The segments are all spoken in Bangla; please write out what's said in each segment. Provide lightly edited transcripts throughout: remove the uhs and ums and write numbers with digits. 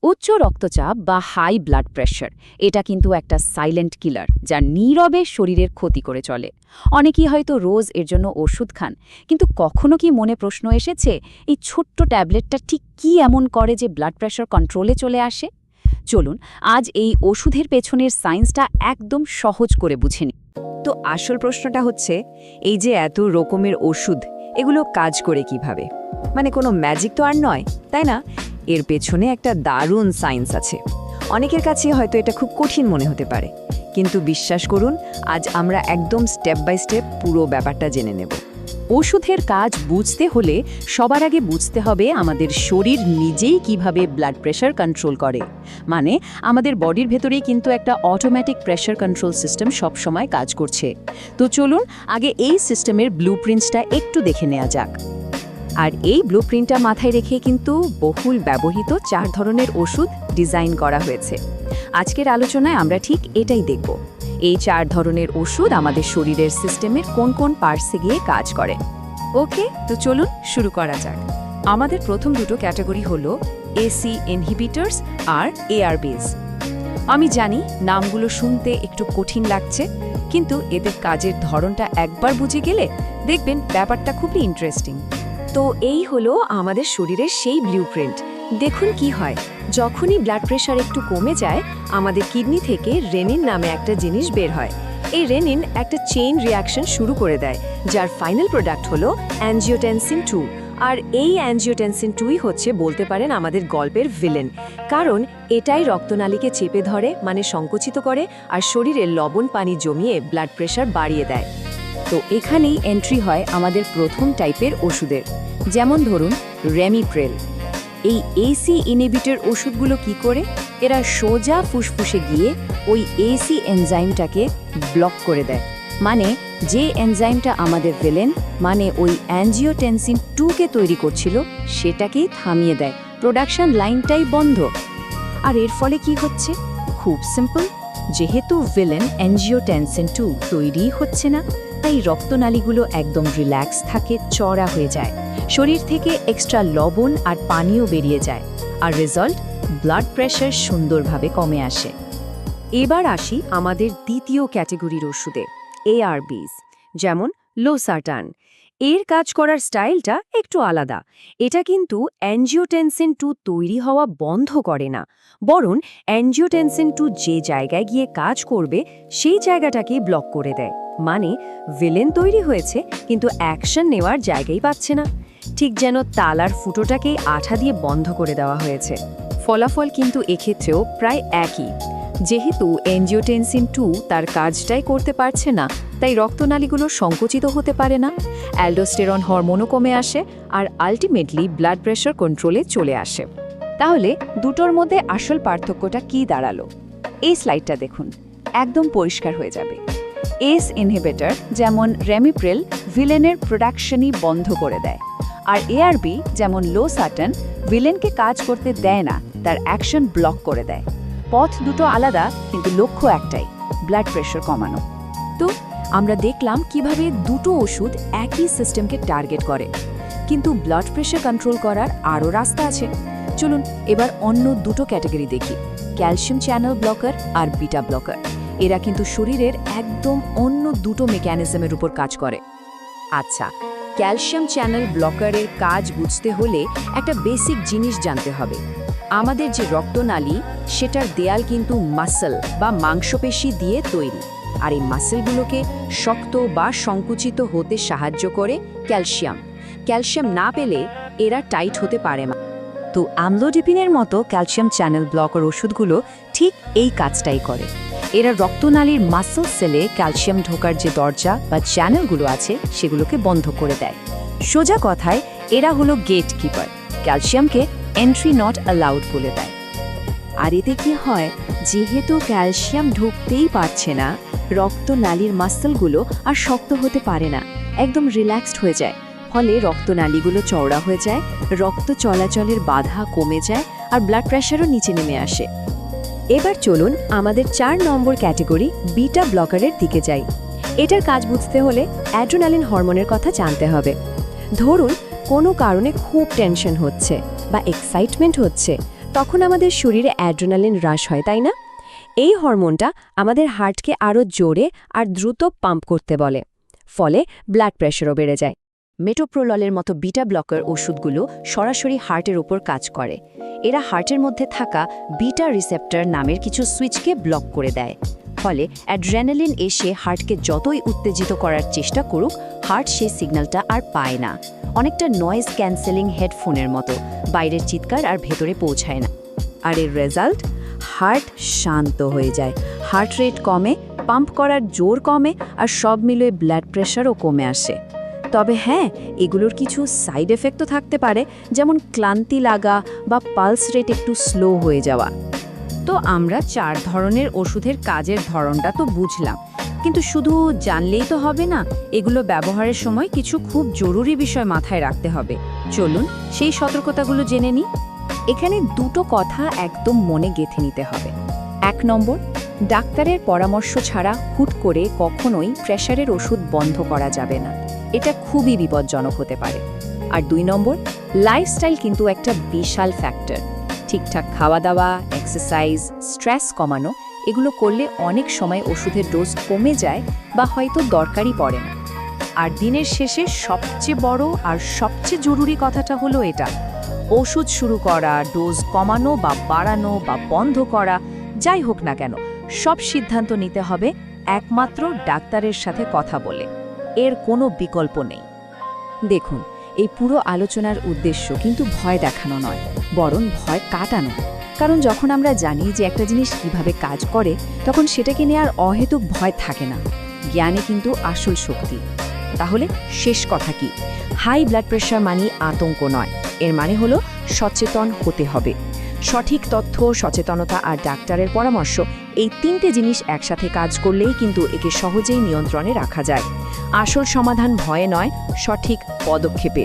উচ্চ রক্তচাপ বা হাই ব্লাড প্রেশার এটা কিন্তু একটা সাইলেন্ট কিলার যা নীরবে শরীরের ক্ষতি করে চলে। অনেকেই হয়তো রোজ এর জন্য ওষুধ খান, কিন্তু কখনো কি মনে প্রশ্ন এসেছে এই ছোট্ট ট্যাবলেটটা ঠিক কি এমন করে যে ব্লাড প্রেশার কন্ট্রোলে চলে আসে? চলুন আজ এই ওষুধের পেছনের সায়েন্সটা একদম সহজ করে বুঝে নিই। তো আসল প্রশ্নটা হচ্ছে, এই যে এত রকমের ওষুধ, এগুলো কাজ করে কিভাবে? মানে কোনো ম্যাজিক তো আর নয়, তাই না? এর পেছনে একটা দারুণ সায়েন্স আছে। অনেকের কাছে হয়তো এটা খুব কঠিন মনে হতে পারে, কিন্তু বিশ্বাস করুন, আজ আমরা একদম স্টেপ বাই স্টেপ পুরো ব্যাপারটা জেনে নেব। ওষুধের কাজ বুঝতে হলে সবার আগে বুঝতে হবে আমাদের শরীর নিজেই কিভাবে ব্লাড প্রেশার কন্ট্রোল করে। মানে আমাদের বডির ভেতরেই কিন্তু একটা অটোমেটিক প্রেশার কন্ট্রোল সিস্টেম সবসময় কাজ করছে। তো চলুন আগে এই সিস্টেমের ব্লুপ্রিন্টসটা একটু দেখে নেওয়া যাক। আর এই ব্লুপ্রিন্টটা মাথায় রেখে কিন্তু বহুল ব্যবহৃত 4 ধরনের ওষুধ ডিজাইন করা হয়েছে। আজকের আলোচনায় আমরা ঠিক এটাই দেখব। এই 4 ধরনের ওষুধ আমাদের শরীরের সিস্টেমের কোন কোন পার্টসে গিয়ে কাজ করে। ওকে, তো চলুন শুরু করা যাক। আমাদের প্রথম দুটো ক্যাটাগরি হলো এসি ইনহিবিটরস আর এআরবিস। আমি জানি নামগুলো শুনতে একটু কঠিন লাগছে, কিন্তু এদের কাজের ধরনটা একবার বুঝে গেলে দেখবেন ব্যাপারটা খুবই ইন্টারেস্টিং। তো এই হলো আমাদের শরীরের সেই ব্লুপ্রিন্ট। দেখুন কি হয়, যখনই ব্লাড প্রেশার একটু কমে যায়, আমাদের কিডনি থেকে রেনিন নামে একটা জিনিস বের হয়। এই রেনিন একটা চেইন রিয়াকশন শুরু করে দেয়, যার ফাইনাল প্রোডাক্ট হলো অ্যাঞ্জিওটেনসিন 2। আর এই অ্যাঞ্জিওটেনসিন 2ই হচ্ছে বলতে পারেন আমাদের গল্পের ভিলেন, কারণ এটাই রক্তনালীকে চেপে ধরে, মানে সংকুচিত করে, আর শরীরে লবণ পানি জমিয়ে ব্লাড প্রেশার বাড়িয়ে দেয়। তো এখানেই এন্ট্রি হয় আমাদের প্রথম টাইপের ওষুধের, যেমন ধরুন রেমিপ্রেল। এই এসি ইনহিবিটর ওষুধগুলো কি করে? এরা সোজা ফুসফুসে গিয়ে ওই এসি এনজাইমটাকে ব্লক করে দেয়। মানে যে এনজাইমটা আমাদের ভিলেন, মানে ওই অ্যাঞ্জিওটেনসিন 2কে তৈরি করছিল, সেটাকেই থামিয়ে দেয়। প্রোডাকশন লাইনটাই বন্ধ। আর এর ফলে কি হচ্ছে? খুব সিম্পল, যেহেতু ভিলেন অ্যাঞ্জিওটেনসিন 2 তৈরি হচ্ছে না, তাই রক্তনালীগুলো একদম রিল্যাক্স থাকে, চড়া হয়ে যায়। শরীর থেকে এক্সট্রা লবণ আর পানিও বেরিয়ে যায়, আর রেজাল্ট ব্লাড প্রেশার সুন্দরভাবে কমে আসে। এবার আসি আমাদের দ্বিতীয় ক্যাটাগরির ওষুধে, এআরবিস, যেমন লোসার্টান। এর কাজ করার স্টাইলটা একটু আলাদা। এটা কিন্তু অ্যাঞ্জিওটেনসিন 2 তৈরি হওয়া বন্ধ করে না, বরং অ্যাঞ্জিওটেনসিন 2 যে জায়গায় গিয়ে কাজ করবে সেই জায়গাটাকে ব্লক করে দেয়। মানে ভিলেন তৈরি হয়েছে, কিন্তু অ্যাকশন নেওয়ার জায়গাই পাচ্ছে না। ঠিক যেন তালার ফুটোটাকে আঠা দিয়ে বন্ধ করে দেওয়া হয়েছে। ফলাফল কিন্তু এক্ষেত্রেও প্রায় একই। যেহেতু অ্যাঞ্জিওটেনসিন 2 তার কাজটাই করতে পারছে না, তাই রক্তনালীগুলো সংকুচিত হতে পারে না, অ্যালডোস্টেরন হরমোনও কমে আসে, আর আলটিমেটলি ব্লাড প্রেশার কন্ট্রোলে চলে আসে। তাহলে দুটোর মধ্যে আসল পার্থক্যটা কি দাঁড়ালো? এই স্লাইডটা দেখুন, একদম পরিষ্কার হয়ে যাবে। এস ইনহিবিটর যেমন রেমিপ্রেল ভিলেনের প্রোডাকশনই বন্ধ করে দেয়, আর এআরবি যেমন লোসার্টান ভিলেনকে কাজ করতে দেয় না, তার অ্যাকশন ব্লক করে দেয়। পথ দুটো আলাদা, কিন্তু লক্ষ্য একটাই, ব্লাড প্রেশার কমানো। তো আমরা দেখলাম কিভাবে দুটো ওষুধ একই সিস্টেমকে টার্গেট করে, কিন্তু ব্লাড প্রেশার কন্ট্রোল করার আরও রাস্তা আছে। চলুন এবার অন্য দুটো ক্যাটাগরি দেখি, ক্যালসিয়াম চ্যানেল ব্লকার আর বিটা ব্লকার। এরা কিন্তু শরীরের একদম অন্য দুটো মেকানিজমের উপর কাজ করে। আচ্ছা, ক্যালসিয়াম চ্যানেল ব্লকারের কাজ বুঝতে হলে একটা বেসিক জিনিস জানতে হবে। আমাদের যে রক্তনালী, সেটার দেয়াল কিন্তু মাসল বা মাংসপেশি দিয়ে তৈরি, আর এই মাসলগুলোকে শক্ত বা সংকুচিত হতে সাহায্য করে ক্যালসিয়াম। ক্যালসিয়াম না পেলে এরা টাইট হতে পারে না। তো আমলোডিপিনের মতো ক্যালসিয়াম চ্যানেল ব্লকার ওষুধগুলো ঠিক এই কাজটাই করে। এরা রক্তনালীর মাসল সেলে ক্যালসিয়াম ঢোকার যে দরজা বা চ্যানেলগুলো আছে, সেগুলোকে বন্ধ করে দেয়। সোজা কথায় এরা হলো গেট কিপার, ক্যালসিয়ামকে এন্ট্রি নট অ্যালাউড বলে দেয়। আর এতে কি হয়, যেহেতু ক্যালসিয়াম ঢুকতেই পারছে না, রক্তনালীর মাসলগুলো আর শক্ত হতে পারে না, একদম রিল্যাক্সড হয়ে যায়। ফলে রক্তনালীগুলো চওড়া হয়ে যায়, রক্ত চলাচলের বাধা কমে যায়, আর ব্লাড প্রেশারও নিচে নেমে আসে। এবার চলুন আমাদের 4 নম্বর ক্যাটাগরি বিটা ব্লকারের দিকে যাই। এটার কাজ বুঝতে হলে অ্যাড্রিনালিন হরমোনের কথা জানতে হবে। ধরুন কোনো কারণে খুব টেনশন হচ্ছে বা এক্সাইটমেন্ট হচ্ছে, তখন আমাদের শরীরে অ্যাড্রেনালিন হ্রাস হয়, তাই না? এই হরমোনটা আমাদের হার্টকে আরও জোরে আর দ্রুত পাম্প করতে বলে, ফলে ব্লাড প্রেশারও বেড়ে যায়। মেটোপ্রোললের মতো বিটা ব্লকার ওষুধগুলো সরাসরি হার্টের উপর কাজ করে। এরা হার্টের মধ্যে থাকা বিটা রিসেপ্টর নামের কিছু সুইচকে ব্লক করে দেয়। ফলে অ্যাড্রেনালিন এসে হার্টকে যতই উত্তেজিত করার চেষ্টা করুক, হার্ট সেই সিগন্যালটা আর পায় না। অনেকটা নয়েজ ক্যান্সেলিং হেডফোনের মতো, বাইরের চিৎকার আর ভেতরে পৌঁছায় না। আর এর রেজাল্ট, হার্ট শান্ত হয়ে যায়, হার্ট রেট কমে, পাম্প করার জোর কমে, আর সব মিলিয়ে ব্লাড প্রেশারও কমে আসে। তবে হ্যাঁ, এগুলোর কিছু সাইড এফেক্টও থাকতে পারে, যেমন ক্লান্তি লাগা বা পালস রেট একটু স্লো হয়ে যাওয়া। তো আমরা 4 ধরনের ওষুধের কাজের ধরনটা তো বুঝলাম, কিন্তু শুধু জানলেই তো হবে না, এগুলো ব্যবহারের সময় কিছু খুব জরুরি বিষয় মাথায় রাখতে হবে। চলুন সেই সতর্কতাগুলো জেনে নিই। এখানে দুটো কথা একদম মনে গেঁথে নিতে হবে। 1 নম্বর, ডাক্তারের পরামর্শ ছাড়া হুট করে কখনোই প্রেশারের ওষুধ বন্ধ করা যাবে না, এটা খুবই বিপজ্জনক হতে পারে। আর 2 নম্বর, লাইফস্টাইল কিন্তু একটা বিশাল ফ্যাক্টর। ঠিকঠাক খাওয়া দাওয়া, এক্সারসাইজ, স্ট্রেস কমানো, এগুলো করলে অনেক সময় ওষুধের ডোজ কমে যায় বা হয়তো দরকারই পড়ে না। আর দিনের শেষে সবচেয়ে বড় আর সবচেয়ে জরুরি কথাটা হলো এটা: ওষুধ শুরু করা, ডোজ কমানো বা বাড়ানো বা বন্ধ করা, যাই হোক না কেন, সব সিদ্ধান্ত নিতে হবে একমাত্র ডাক্তারের সাথে কথা বলে। এর কোনো বিকল্প নেই। দেখুন, এই পুরো আলোচনার উদ্দেশ্য কিন্তু ভয় দেখানো নয়, বরং ভয় কাটানো। কারণ যখন আমরা জানি যে একটা জিনিস কিভাবে কাজ করে, তখন সেটাকে নিয়ে আর অহেতুক ভয় থাকে না। জ্ঞানে কিন্তু আসল শক্তি। তাহলে শেষ কথা কি? হাই ব্লাড প্রেশার মানে আতঙ্ক নয়, এর মানে হলো সচেতন হতে হবে। সঠিক তথ্য, সচেতনতা আর ডাক্তারের পরামর্শ, এই 3টে জিনিস একসাথে কাজ করলেই কিন্তু একে সহজেই নিয়ন্ত্রণে রাখা যায়। আসল সমাধান ভয়ে নয়, সঠিক পদক্ষেপে।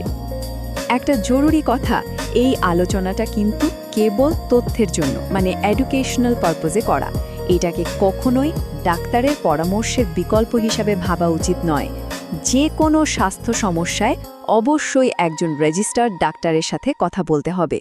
একটা জরুরি কথা, এই আলোচনাটা কিন্তু কেবল তথ্যের জন্য, মানে এডুকেশনাল পারপোজে করা। এটাকে কখনোই ডাক্তারের পরামর্শের বিকল্প হিসাবে ভাবা উচিত নয়। যে কোনো স্বাস্থ্য সমস্যায় অবশ্যই একজন রেজিস্টার্ড ডাক্তারের সাথে কথা বলতে হবে।